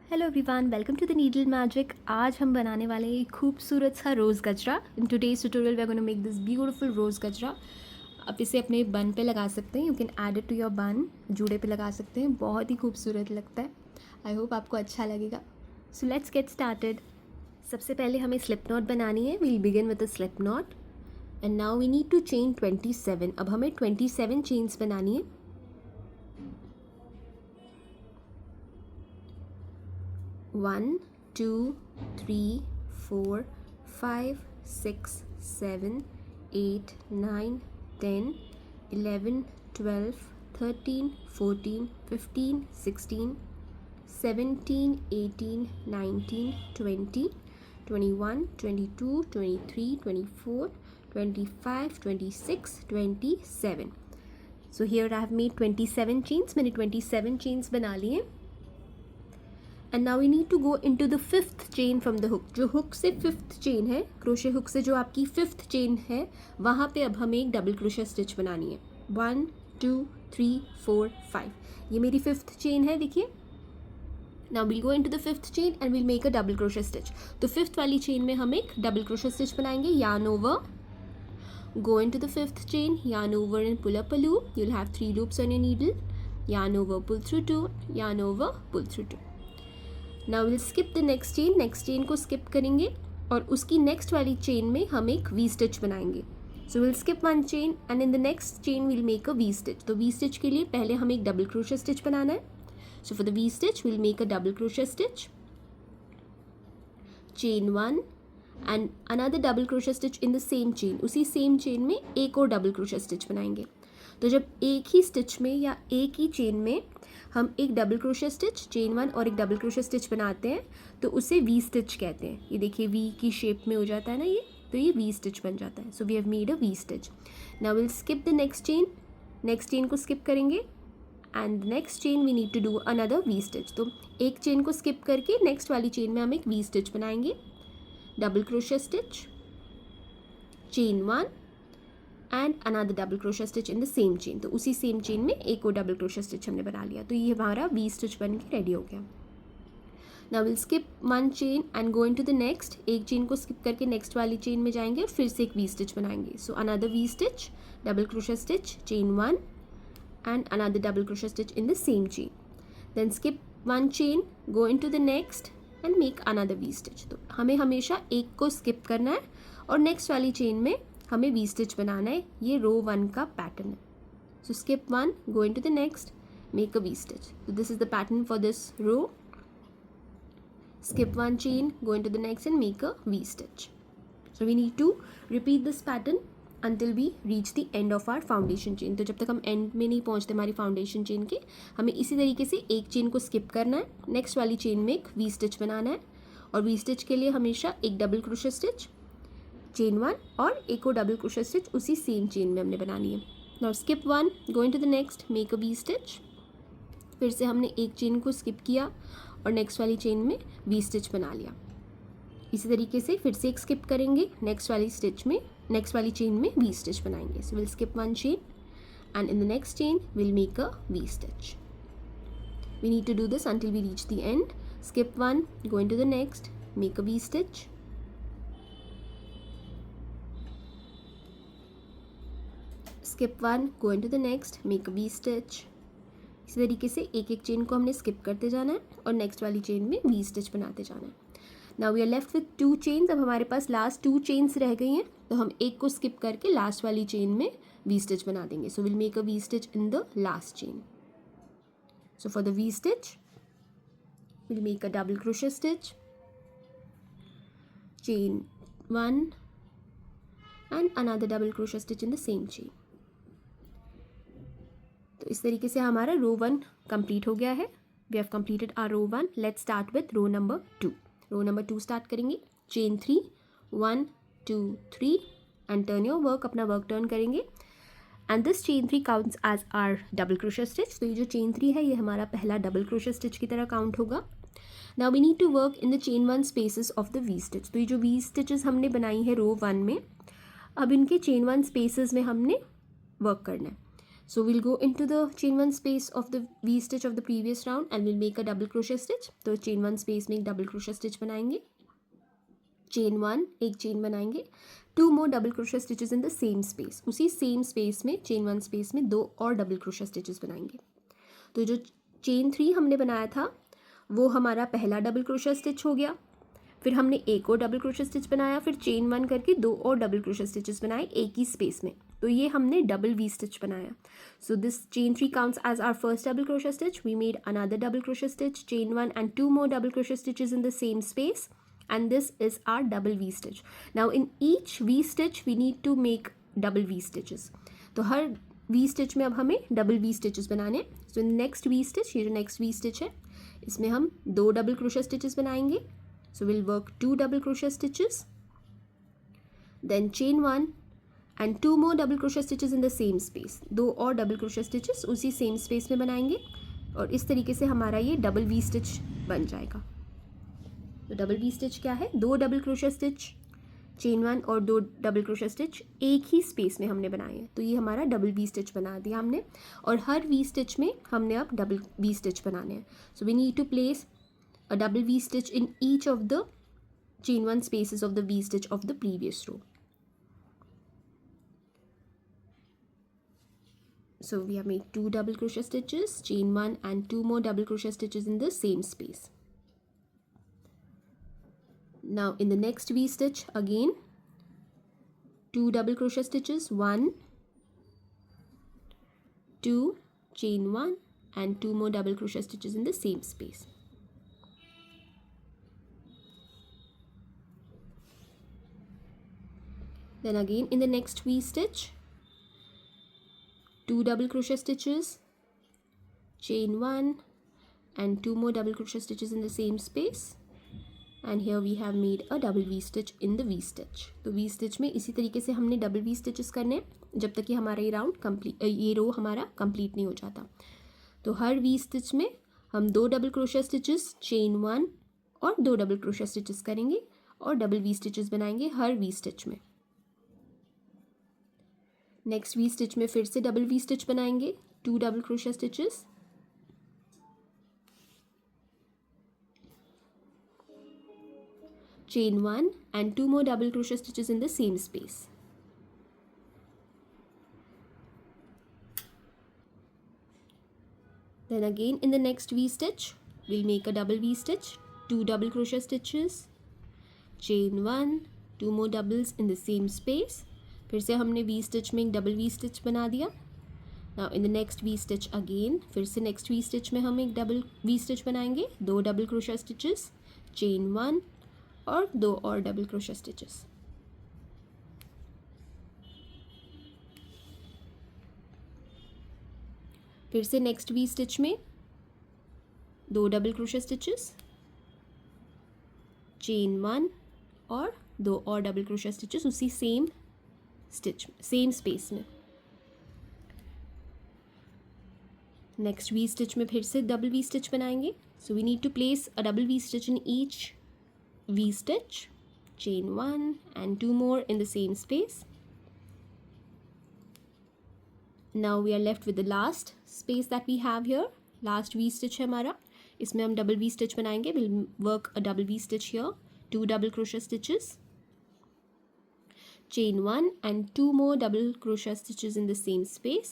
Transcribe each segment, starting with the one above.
Hello everyone, welcome to the needle magic. आज हम बनाने वाले हैं एक खूबसूरत सा रोज़ गजरा। In today's tutorial we are gonna make this beautiful rose gajra. आप इसे अपने बन पे लगा सकते हैं। You can add it to your bun, जूड़े पे लगा सकते हैं। बहुत ही खूबसूरत लगता है। आई होप आपको अच्छा लगेगा। So let's get started. सबसे पहले हमें स्लिप नॉट बनानी है। We'll begin with a slip knot and now we need to chain 27। अब हमें 27 चेन्स बनानी है। 1 2 3 4 5 6 7 8 9 10 11 12 13 14 15 16 17 18 19 20 21 22 23 24 25 26 27. So here I have made 27 chains. मैंने 27 chains बना लिए। And now we need to go into the fifth chain from the hook. जो hook से fifth chain है, क्रोशे हुक से जो आपकी फिफ्थ चेन है, वहाँ पे अब हमें एक डबल क्रोशे स्टिच बनानी है। 1 2 3 4 5, ये मेरी फिफ्थ चेन है। देखिए, now will go into the fifth chain and will make a double crochet stitch. तो फिफ्थ वाली चेन में हम एक डबल क्रोशे स्टिच बनाएंगे। Yarn over, go into the fifth chain, yarn over and pull up a loop. You'll have 3 loops on your needle. Yarn over, pull through 2, yarn over, pull through 2. Now we'll skip the next chain. next chain को skip करेंगे और उसकी next वाली chain में हम एक V stitch बनाएंगे. So we'll skip one chain and in the next chain we'll make a V stitch. तो V stitch के लिए पहले हमें एक double crochet stitch बनाना है. So for the V stitch we'll make a double crochet stitch, chain 1 and another double crochet stitch in the same chain. उसी same chain में एक और double crochet stitch बनाएंगे. तो जब एक ही स्टिच में या एक ही चेन में हम एक डबल क्रोशे स्टिच, चेन 1 और एक डबल क्रोशे स्टिच बनाते हैं तो उसे वी स्टिच कहते हैं। ये देखिए वी की शेप में हो जाता है ना ये, तो ये वी स्टिच बन जाता है। So we have made a V stitch. Now we'll skip the next chain. Next chain को स्किप करेंगे and next chain we need to do another V stitch. तो एक चेन को स्किप करके नेक्स्ट वाली चेन में हम एक वी स्टिच बनाएंगे। Double crochet stitch, chain 1 and another double crochet stitch in the same chain. तो उसी सेम चेन में एक और डबल क्रोशे स्टिच हमने बना लिया। तो ये हमारा वी स्टिच बन के रेडी हो गया। Now we'll skip one chain and go into the next. एक चेन को स्किप करके नेक्स्ट वाली चेन में जाएंगे और फिर से एक वी स्टिच बनाएंगे। So another V stitch, double crochet stitch, chain 1 and another double crochet stitch in the same chain. Then skip one chain, go into the next and make another V stitch. तो हमें हमेशा एक को skip करना है और next वाली chain में हमें वी स्टिच बनाना है। ये रो 1 का पैटर्न है। सो स्किप 1, go into the next, make a V stitch. So this is the pattern for this row. Skip one chain, go into the next and make a V stitch. So we need to repeat this pattern until we reach the end of our foundation chain. तो जब तक हम end में नहीं पहुँचते हमारी foundation chain के, हमें इसी तरीके से एक chain को skip करना है, next वाली chain में एक V stitch बनाना है और V stitch के लिए हमेशा एक double crochet stitch, चेन 1 और एक और डबल क्रोशे स्टिच उसी सेम चेन में हमने बनानी है। Now skip 1, go into the next, make a V stitch. फिर से हमने एक चेन को स्किप किया और नेक्स्ट वाली चेन में वी स्टिच बना लिया। इसी तरीके से फिर से एक स्किप करेंगे, नेक्स्ट वाली स्टिच में, नेक्स्ट वाली चेन में वी स्टिच बनाएंगे। So we'll skip one chain and in the next chain we'll make a V stitch. We need to do this until we reach the end. Skip 1, go into the next, make a V stitch, skip 1, go into the next, make a V stitch। इसी तरीके से एक एक chain को हमने skip करते जाना है और नेक्स्ट वाली चेन में वी स्टिच बनाते जाना है। Now we are left with 2 chains. अब हमारे पास लास्ट 2 चेन्स रह गई हैं, तो हम एक को स्किप करके लास्ट वाली चेन में वी स्टिच बना देंगे। So will make a V stitch in the last chain. So for the V stitch will make a double crochet stitch, chain 1 and another double crochet stitch in the same chain. तो इस तरीके से हमारा रो 1 complete हो गया है। We have completed our row 1। Let's start with row number 2। Row number 2 स्टार्ट करेंगे। Chain 3, 1 2 3 and turn your work, अपना वर्क टर्न करेंगे and this chain 3 counts as our double crochet stitch. तो ये जो चेन 3 है ये हमारा पहला डबल क्रोशे स्टिच की तरह काउंट होगा। Now we need to work in the chain 1 spaces of the V stitch. तो ये जो वी स्टिचेस हमने बनाई है रो 1 में, अब इनके चेन 1 स्पेसेस में हमने वर्क करना है। So we'll go into the chain 1 space of the V stitch of the previous round and we'll make a double crochet stitch. तो chain 1 space में एक double crochet stitch बनाएंगे, chain 1 एक chain बनाएंगे, 2 more double crochet stitches in the same space. उसी same space में chain 1 space में 2 और double crochet stitches बनाएंगे. तो जो chain 3 हमने बनाया था वो हमारा पहला double crochet stitch हो गया, फिर हमने एक और डबल क्रोशे स्टिच बनाया, फिर चेन 1 करके 2 और डबल क्रोशे स्टिचेस बनाए एक ही स्पेस में, तो ये हमने डबल वी स्टिच बनाया. So this chain 3 counts as our first double crochet stitch. We made another double crochet stitch, chain 1 and 2 more double crochet stitches in the same space, and this is our double V stitch. Now in each V stitch we need to make double V stitches. तो हर we stitch में अब हमें double V stitches बनाने. So next V stitch, ये जो next V stitch है इसमें हम 2 डबल क्रोशे स्टिचेस बनाएंगे. So we'll work 2 double crochet stitches, then chain 1 and 2 more double crochet stitches in the same space. 2 और double crochet stitches उसी same space में बनाएंगे और इस तरीके से हमारा ये double V stitch बन जाएगा. तो double V stitch क्या है? 2 double crochet stitch, chain 1 और 2 double crochet stitch एक ही space में हमने बनाए हैं, तो ये हमारा double V stitch बना दिया हमने. और हर V stitch में हमने अब double V stitch बनाने हैं. So we need to place a double V stitch in each of the chain 1 spaces of the V stitch of the previous row. So we have made 2 double crochet stitches, chain 1 and 2 more double crochet stitches in the same space. Now in the next V stitch again 2 double crochet stitches, 1, 2, chain 1 and 2 more double crochet stitches in the same space. Then again in the next V stitch 2 double crochet stitches, chain 1 and 2 more double crochet stitches in the same space, and here we have made a double V stitch in the V stitch. तो V stitch में इसी तरीके से हमने double V stitches करने जब तक कि हमारा ये राउंड कंप्लीट, ये रो हमारा कंप्लीट नहीं हो जाता. तो हर V stitch में हम 2 double crochet stitches, chain 1 और 2 double crochet stitches करेंगे और double V stitches बनाएंगे हर V stitch में. नेक्स्ट वी स्टिच में फिर से डबल वी स्टिच बनाएंगे, 2 double crochet stitches, chain 1 and 2 more double crochet stitches in the same space. Then again in the next V stitch we'll make a double V stitch, 2 double crochet stitches, chain 1, 2 more doubles in the same space. फिर से हमने V stitch में एक double V stitch बना दिया. Now in the next V stitch again फिर से next V stitch में हम एक डबल V stitch बनाएंगे, 2 डबल crochet stitches, chain 1 और 2 और डबल crochet stitches. फिर से next V stitch में 2 डबल crochet stitches, chain 1 और 2 और डबल crochet stitches उसी सेम स्टिच सेम स्पेस में. नेक्स्ट वी स्टिच में फिर से डबल वी स्टिच बनाएंगे. So we need to place a double V stitch in each V stitch, chain 1 and 2 more in the same space. Now we are left with the last space that we have here. Last V stitch है हमारा, इसमें हम double V stitch बनाएंगे. Will work a double V stitch here, 2 double crochet stitches, chain 1 and 2 more double crochet stitches in the same space,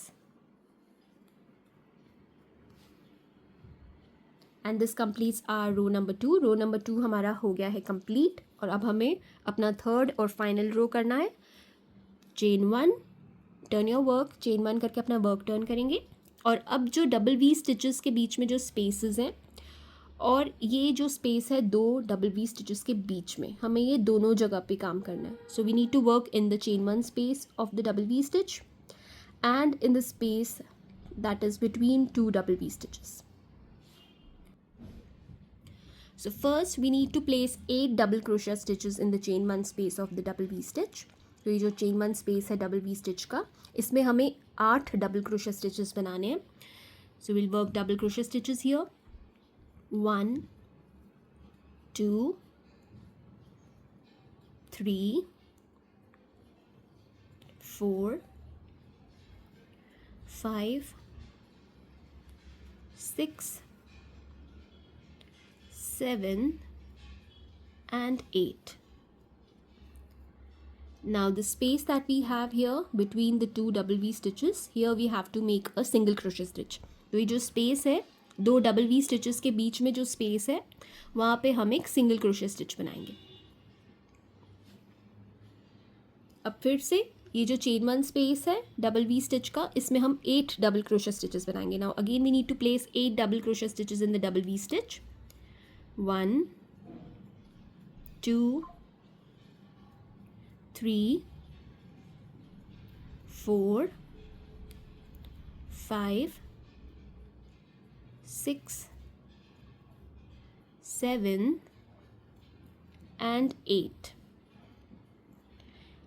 and this completes our row number 2. row number 2 हमारा हो गया है complete और अब हमें अपना third और फाइनल रो करना है. chain 1, turn your work, chain 1 करके अपना वर्क टर्न करेंगे और अब जो डबल वी स्टिचेस के बीच में जो स्पेसेस हैं और ये जो स्पेस है 2 डबल वी स्टिचेस के बीच में, हमें ये दोनों जगह पे काम करना है. So we need to work in the chain 1 space of the double V stitch and in the space that is between 2 double V stitches. So first we need to place 8 double crochet stitches in the chain 1 space of the double V stitch. तो ये जो chain 1 space है double V stitch का, इसमें हमें 8 double crochet stitches बनाने हैं. So we'll work double crochet stitches here. 1, 2, 3, 4, 5 6 7 and 8. Now the space that we have here between the two double V stitches, here we have to make a single crochet stitch. तो ये जो space है दो double V stitches के बीच में जो space है वहाँ पे हम एक single crochet stitch बनाएंगे. अब फिर से ये जो chain 1 space है double V stitch का, इसमें हम 8 double crochet stitches बनाएंगे. Now again we need to place 8 double crochet stitches in the double V stitch. 1 2 3 4 5 6 7 and 8.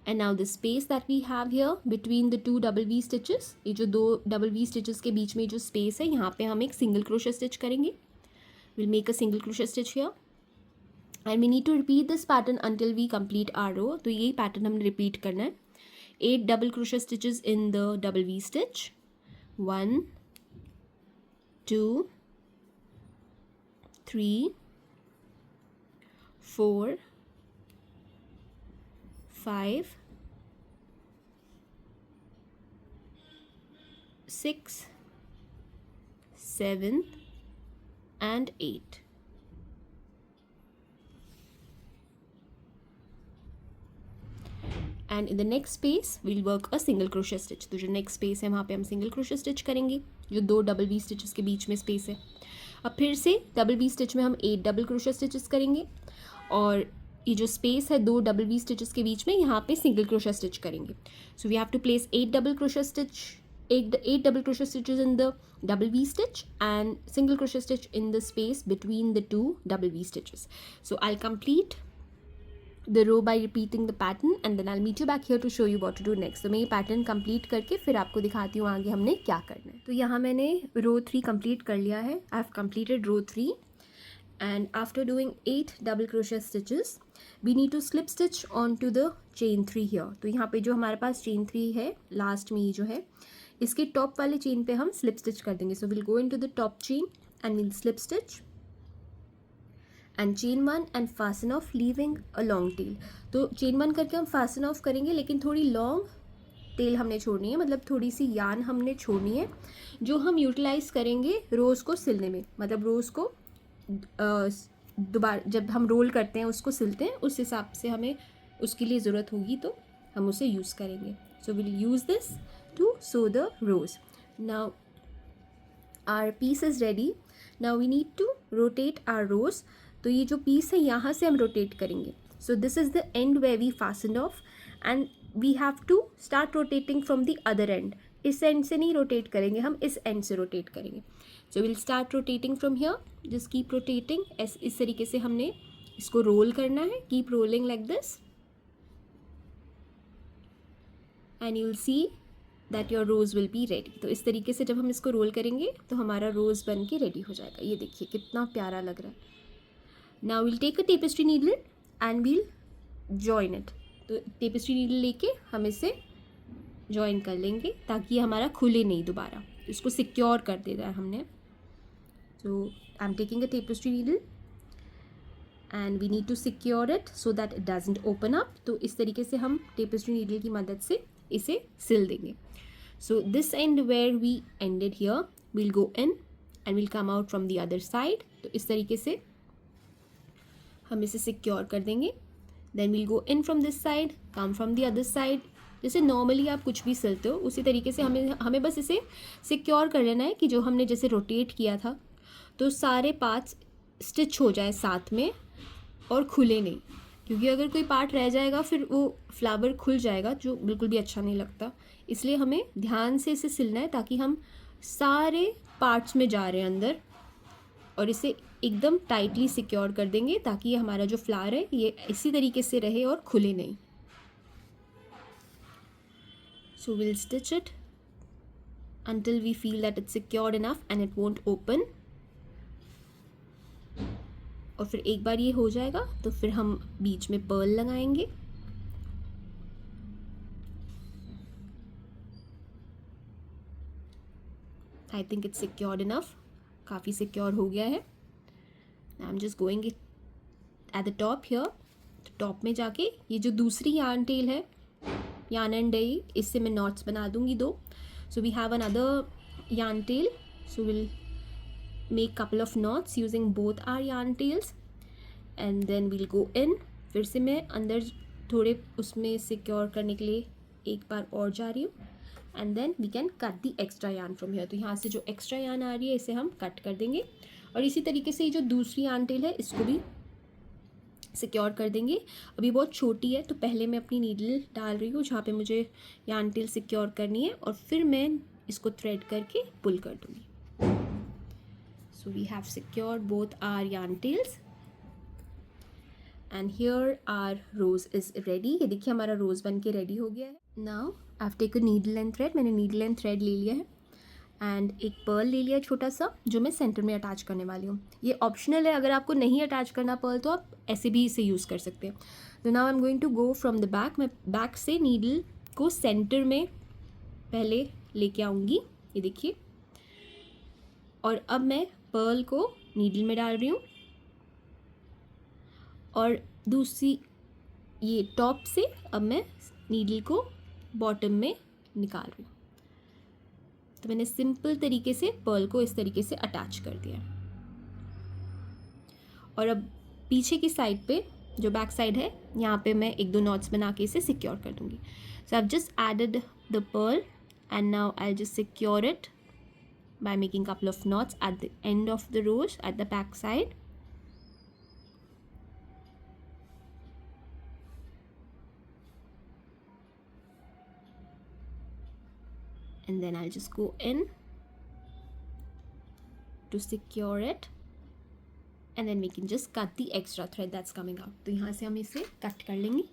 And now the space that we have here between the two double V stitches, ये जो दो double V stitches के बीच में जो space है यहाँ पे हम एक single crochet stitch करेंगे. We'll make a single crochet stitch here. And we need to repeat this pattern until we complete our row. तो यही pattern हमने repeat करना है. 8 double crochet stitches in the double V stitch. 1 2 3 4 5 6 7 and 8. And in the next space we'll work a single crochet stitch. तो जो next space है वहाँ पे हम single crochet stitch करेंगे, जो दो double V stitches के बीच में space है. अब फिर से double V stitch में हम 8 double crochet stitches करेंगे और ये जो space है दो double V stitches के बीच में यहाँ पे single crochet stitch करेंगे. So we have to place 8 double crochet stitches in the double V stitch and single crochet stitch in the space between the two double V stitches. So I'll complete the row by repeating the pattern and then I'll meet you back here to show you what to do next. तो मैं ये pattern complete करके फिर आपको दिखाती हूँ आगे हमने क्या करना है. तो यहाँ मैंने row 3 complete कर लिया है. I've completed row 3 and after doing 8 double crochet stitches we need to slip stitch onto the chain 3 here. तो यहाँ पे जो हमारे पास chain 3 है लास्ट में ये जो है इसके टॉप वाले चेन पे हम स्लिप स्टिच कर देंगे. So will go into the top chain and will slip stitch and chain 1 and fasten of leaving a long tail. तो चेन 1 करके हम फास्टन ऑफ करेंगे लेकिन थोड़ी लॉन्ग टेल हमने छोड़नी है, मतलब थोड़ी सी यान हमने छोड़नी है जो हम यूटिलाइज करेंगे रोज़ को सिलने में. मतलब रोज़ को दोबारा जब हम रोल करते हैं उसको सिलते हैं उस हिसाब से हमें उसके लिए ज़रूरत होगी तो हम उसे यूज़ करेंगे. So will use this to sew the rows. Now our piece is ready. Now we need to rotate our rows. तो ये जो piece है यहाँ से हम rotate करेंगे. So this is the end where we fastened off and we have to start rotating from the other end. इस end से नहीं rotate करेंगे हम, इस end से rotate करेंगे. So we'll start rotating from here. Just keep rotating. इस तरीके से हमने इसको roll करना है. Keep rolling like this. And you'll see that your rose will be ready. तो इस तरीके से जब हम इसको रोल करेंगे तो हमारा रोज़ बन के रेडी हो जाएगा. ये देखिए कितना प्यारा लग रहा है. Now we'll take a tapestry needle and we'll join it. तो tapestry needle लेके हम इसे join कर लेंगे ताकि ये हमारा खुले नहीं दोबारा. इसको सिक्योर कर देना है हमने. So I'm taking a tapestry needle and we need to secure it so that it doesn't open up. तो इस तरीके से हम tapestry needle की मदद से इसे सिल देंगे. So this end where we ended here we'll go in and we'll come out from the other side. तो इस तरीके से हम इसे सिक्योर कर देंगे. Then we'll go in from this side, come from the other side. जैसे normally आप कुछ भी सिलते हो उसी तरीके से हमें बस इसे सिक्योर कर लेना है कि जो हमने जैसे रोटेट किया था तो सारे पार्ट्स स्टिच हो जाए साथ में और खुले नहीं, क्योंकि अगर कोई पार्ट रह जाएगा फिर वो फ्लावर खुल जाएगा जो बिल्कुल भी अच्छा नहीं लगता. इसलिए हमें ध्यान से इसे सिलना है ताकि हम सारे पार्ट्स में जा रहे हैं अंदर और इसे एकदम टाइटली सिक्योर कर देंगे ताकि ये हमारा जो फ्लावर है ये इसी तरीके से रहे और खुले नहीं. So will stitch it until we feel that it's secured enough and it won't open. और फिर एक बार ये हो जाएगा तो फिर हम बीच में पर्ल लगाएंगे. I think it's secured enough, काफ़ी सिक्योर हो गया है. I am just going at the top here. Top में जाके ये जो दूसरी यार्न टेल है, यार्न एंड डई, इससे मैं नॉट्स बना दूंगी 2. So we have another yarn tail, so will make couple of knots using both our yarn tails and then will go in. फिर से मैं अंदर थोड़े उसमें सिक्योर करने के लिए एक बार और जा रही हूँ. And then we can cut the extra yarn from here. तो यहाँ से जो एक्स्ट्रा यार्न आ रही है इसे हम कट कर देंगे. और इसी तरीके से ये जो दूसरी यार्न टेल है इसको भी सिक्योर कर देंगे. अभी बहुत छोटी है तो पहले मैं अपनी नीडल डाल रही हूँ जहाँ पे मुझे यार्न टेल सिक्योर करनी है, और फिर मैं इसको थ्रेड करके पुल कर दूँगी. So we have secured both our yarn tails and here our rose is ready. ये देखिए हमारा रोज़ बन के रेडी हो गया है. Now I have taken needle and thread. मैंने नीडल एंड थ्रेड ले लिया है एंड एक पर्ल ले लिया छोटा सा जो मैं सेंटर में अटैच करने वाली हूँ. ये ऑप्शनल है, अगर आपको नहीं अटैच करना पर्ल तो आप ऐसे भी इसे यूज़ कर सकते हैं. तो now I am going to go from the back. मैं बैक से नीडल को सेंटर में पहले लेके आऊँगी, ये देखिए. और अब मैं पर्ल को नीडल में डाल रही हूँ और दूसरी ये टॉप से अब मैं नीडल को बॉटम में निकाल रही हूँ. तो मैंने सिंपल तरीके से पर्ल को इस तरीके से अटैच कर दिया. और अब पीछे की साइड पे जो बैक साइड है यहाँ पे मैं 1-2 नॉट्स बना के इसे सिक्योर कर दूँगी. So I have just added the pearl and now I just secure it by making couple of knots at the end of the rose at the back side. And then I'll just go in to secure it and then we can just cut the extra thread that's coming out. तो यहाँ से हम इसे cut कर लेंगे.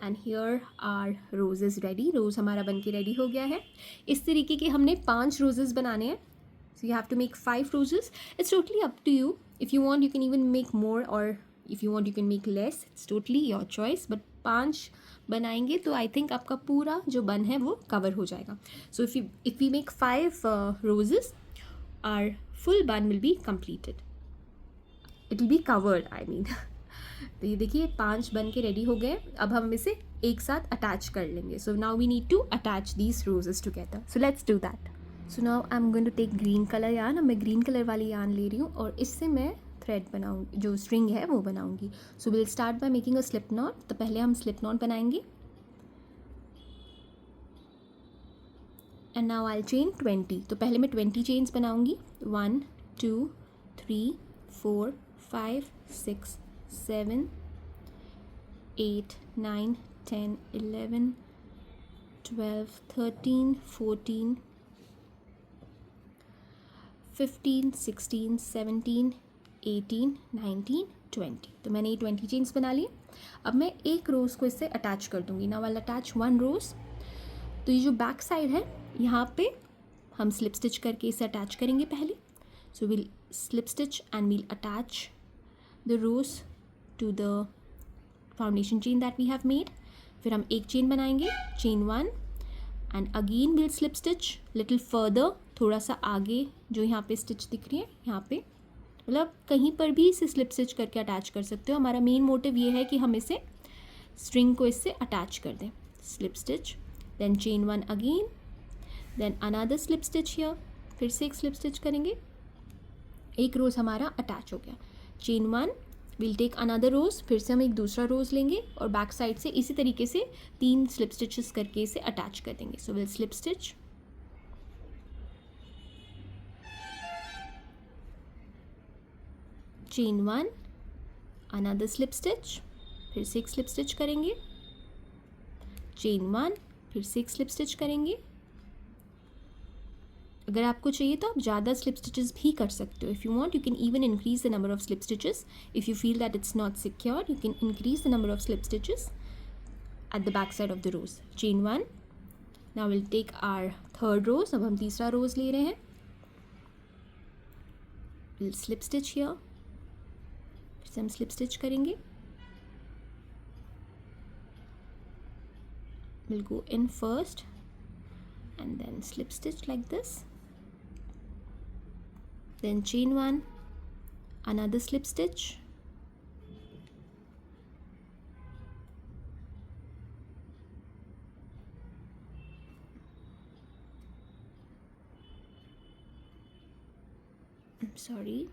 And here are roses ready. Rose हमारा bun के ready हो गया है. इस तरीके के हमने 5 रोजेस बनाने हैं. So you have to make 5 roses. It's totally up to you. If you want you can even make more और if you want you can make less. It's totally your choice. But 5 बनाएंगे तो I think आपका पूरा जो बन है वो cover हो जाएगा. So if we make 5 roses our full bun will be completed. It will be covered I mean. तो ये देखिए 5 बन के रेडी हो गए. अब हम इसे एक साथ अटैच कर लेंगे. So now we need to attach these roses together. So let's do that. So now I am going to take green colour yarn. अब मैं ग्रीन कलर वाली यार्न ले रही हूँ और इससे मैं थ्रेड बनाऊँगी, जो स्ट्रिंग है वो बनाऊँगी. So will start by making a slip not. तो पहले हम स्लिप नॉट बनाएंगे एंड नाउ आई चेन 20. तो पहले मैं 20 चेन्स बनाऊँगी. 1 2 3 4 5 6 7 8 9 10 11 12 13 14 15 16 17 18 19 20. तो मैंने ये 20 चेन्स बना लिए. अब मैं एक रोज़ को इससे अटैच कर दूँगी. नाउ आई विल अटैच 1 रोज़. तो ये जो बैक साइड है यहाँ पे हम स्लिप स्टिच करके इसे अटैच करेंगे पहले. So will slip stitch and will attach the rose to the foundation chain that we have made. फिर हम एक चेन बनाएंगे, chain 1 and again will slip stitch little further, थोड़ा सा आगे जो यहाँ पे स्टिच दिख रही है यहाँ पे, मतलब कहीं पर भी इसे स्लिप स्टिच करके अटैच कर सकते हो. हमारा मेन मोटिव ये है कि हम इसे स्ट्रिंग को इससे अटैच कर दें. Slip stitch then chain 1 again then another slip stitch here. फिर से एक स्लिप स्टिच करेंगे. एक रोज़ हमारा अटैच हो गया. चेन 1 विल टेक अनदर रोज़. फिर से हम एक दूसरा रोज़ लेंगे और बैक साइड से इसी तरीके से 3 स्लिप स्टिचेस करके इसे अटैच कर देंगे. So will slip stitch chain 1 another slip stitch, फिर से एक स्लिप स्टिच करेंगे. चेन 1 फिर से एक स्लिप स्टिच करेंगे. अगर आपको चाहिए तो आप ज़्यादा स्लिप स्टिचेस भी कर सकते हो. If you want you can even increase the number of slip stitches. If you feel that it's not secure you can increase the number of slip stitches at the back side of the rose. Chain 1. Now will take our third rose. अब हम तीसरा rose ले रहे हैं. Will slip stitch here. फिर से हम slip stitch करेंगे. will go in first and then slip stitch like this, then chain 1, another slip stitch, sorry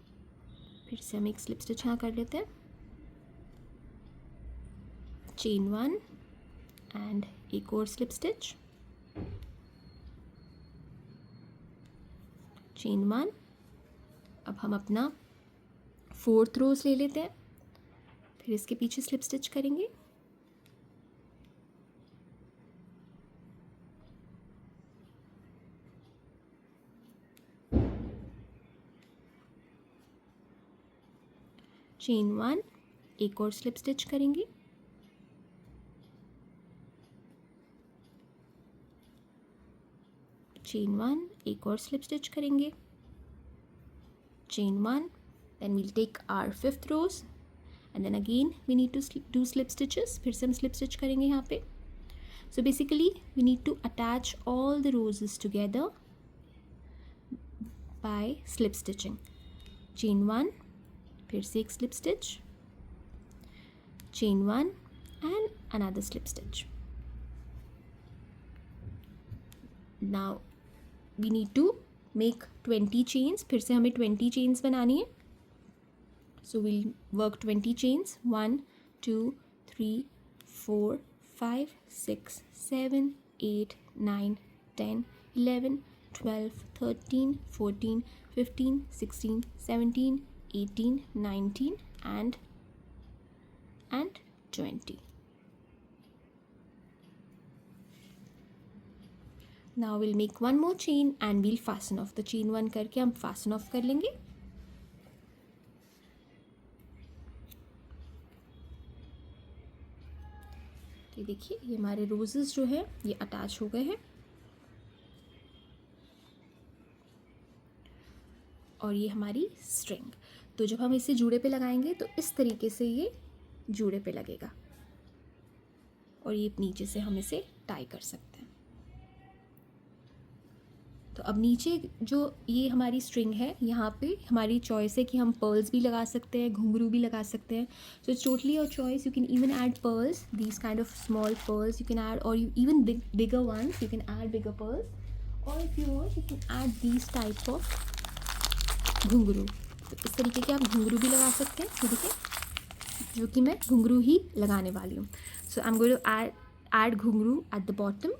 फिर से हम एक स्लिप स्टिच यहाँ कर लेते हैं, चेन 1 एंड एक और स्लिप स्टिच, चेन 1। अब हम अपना 4th रोज ले लेते हैं, फिर इसके पीछे स्लिप स्टिच करेंगे, चेन 1, एक और स्लिप स्टिच करेंगे, चेन 1, एक और स्लिप स्टिच करेंगे, chain 1, then we'll take our 5th rows and then again we need to do slip stitches, फिर से हम slip stitch करेंगे यहाँ पे। So basically we need to attach all the roses together by slip stitching, chain 1, फिर से एक slip stitch, chain 1 and another slip stitch. Now we need to make 20 chains, फिर से हमें 20 chains बनानी है। So we'll work 20 chains, 1 2 3 4 5 6 7 8 9 10 11 12 13 14 15 16 17 18 19 and 20. Now we'll make one more chain and we'll fasten off. the chain 1 करके हम fasten off कर लेंगे। ये देखिए ये हमारे रोजेस जो है ये अटैच हो गए हैं और ये हमारी स्ट्रिंग। तो जब हम इसे जूड़े पे लगाएंगे तो इस तरीके से ये जूड़े पे लगेगा और ये नीचे से हम इसे टाई कर सकते हैं। तो अब नीचे जो ये हमारी स्ट्रिंग है यहाँ पे हमारी चॉइस है कि हम पर्ल्स भी लगा सकते हैं, घुंघरू भी लगा सकते हैं। So it's totally your choice, you can even add pearls, these kind of small pearls you can add, और you even bigger ones you can add bigger pearls, or if you want you can add these type of घुंघरू। तो इस तरीके के आप घुंघरू भी लगा सकते हैं। ये देखिए जो कि मैं घुंघरू ही लगाने वाली हूँ। So I am going to add ghungroo at the bottom.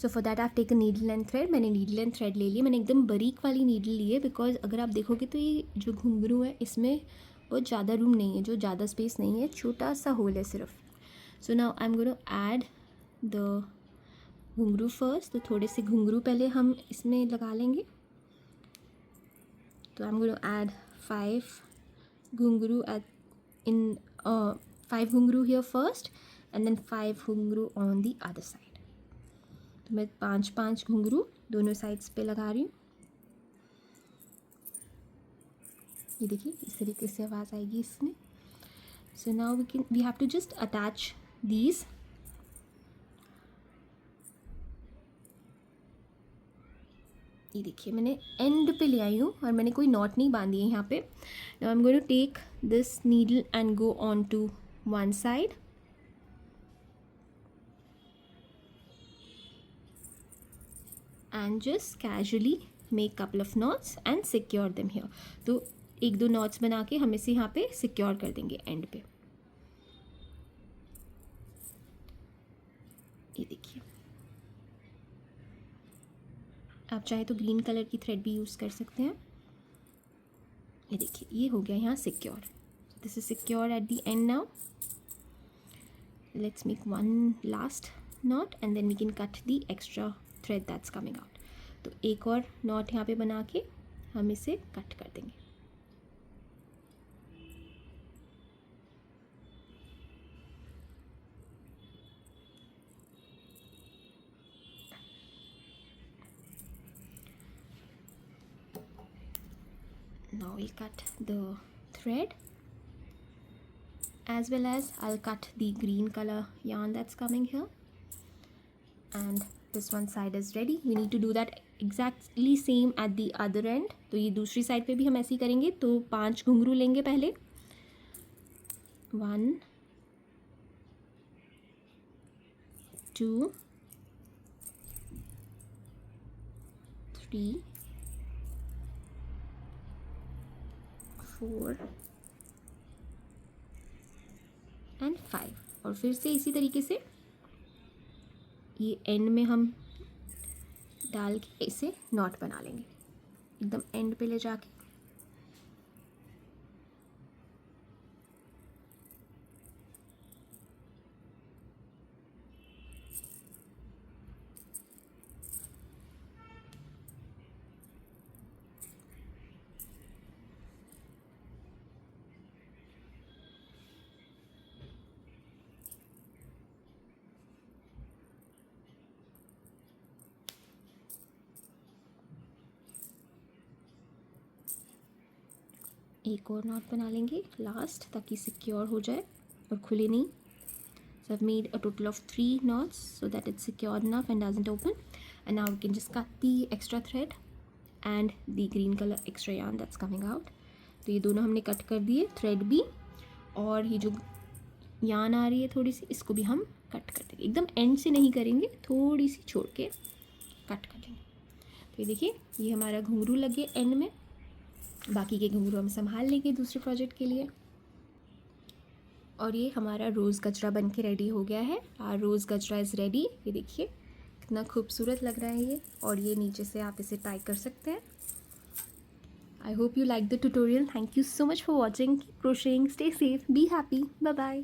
So for that I have taken needle and thread. मैंने नीडल एंड थ्रेड ले लिया, मैंने एकदम बारीक वाली नीडल ली है बिकॉज अगर आप देखोगे तो ये जो घुंघरू है इसमें बहुत ज़्यादा रूम नहीं है, जो ज़्यादा स्पेस नहीं है, छोटा सा होल है सिर्फ। So now I am going to add the ghungroo first. तो थोड़े से घुंघरू पहले हम इसमें लगा लेंगे। तो I am going to add 5 ghungroo in 5 घुंघरू here first and then 5 घुंघरू on the other side। तो मैं 5 घुंघरू दोनों साइड्स पे लगा रही हूँ। ये देखिए इस तरीके से आवाज़ आएगी इसमें। So now we have to just attach these. ये देखिए मैंने एंड पे ले आई हूँ और मैंने कोई नॉट नहीं बांधी है यहाँ पे। Now I am going to take this needle and go on to one side and just casually make couple of knots and secure them here। तो 1-2 knots बना के हम इसे यहाँ पे secure कर देंगे एंड पे। ये देखिए आप चाहे तो ग्रीन कलर की थ्रेड भी यूज़ कर सकते हैं। ये देखिए ये हो गया यहाँ secure. This is secure eight the and. Now let's make one last knot and then we can cut the extra thread that's coming out। तो एक और knot यहाँ पे बना के हम इसे कट कर देंगे। Now we'll cut the thread। as well as I'll cut the green color yarn that's coming here, and this one side is ready. We need to do that exactly same at the other end. तो ये दूसरी side पे भी हम ऐसे ही करेंगे. तो 5 घुंघरू लेंगे पहले. 1 2 3 4 एंड 5. और फिर से इसी तरीके से ये एंड में हम डाल के इसे नॉट बना लेंगे एकदम एंड पे ले जाके. एक और नॉट बना लेंगे लास्ट, ताकि सिक्योर हो जाए और खुले नहीं. So I've made a total of 3 knots so that it's secured enough and doesn't open. And now we can just cut the extra thread and the green color extra yarn that's coming out. तो ये दोनों हमने cut कर दिए, thread भी, और ये जो yarn आ रही है थोड़ी सी, इसको भी हम कट कर देंगे. एकदम एंड से नहीं करेंगे, थोड़ी सी छोड़ के कट कर देंगे. तो ये देखिए, ये हमारा घुंघरू लगे एंड में. बाकी के घुंघरू हम संभाल लेंगे दूसरे प्रोजेक्ट के लिए. और ये हमारा रोज़ गजरा बन के रेडी हो गया है. आर रोज़ गजरा इज़ रेडी. ये देखिए कितना खूबसूरत लग रहा है ये. और ये नीचे से आप इसे टाई कर सकते हैं. I hope you liked the tutorial. Thank you so much for watching. Keep crocheting. Stay safe. Be happy. Bye bye.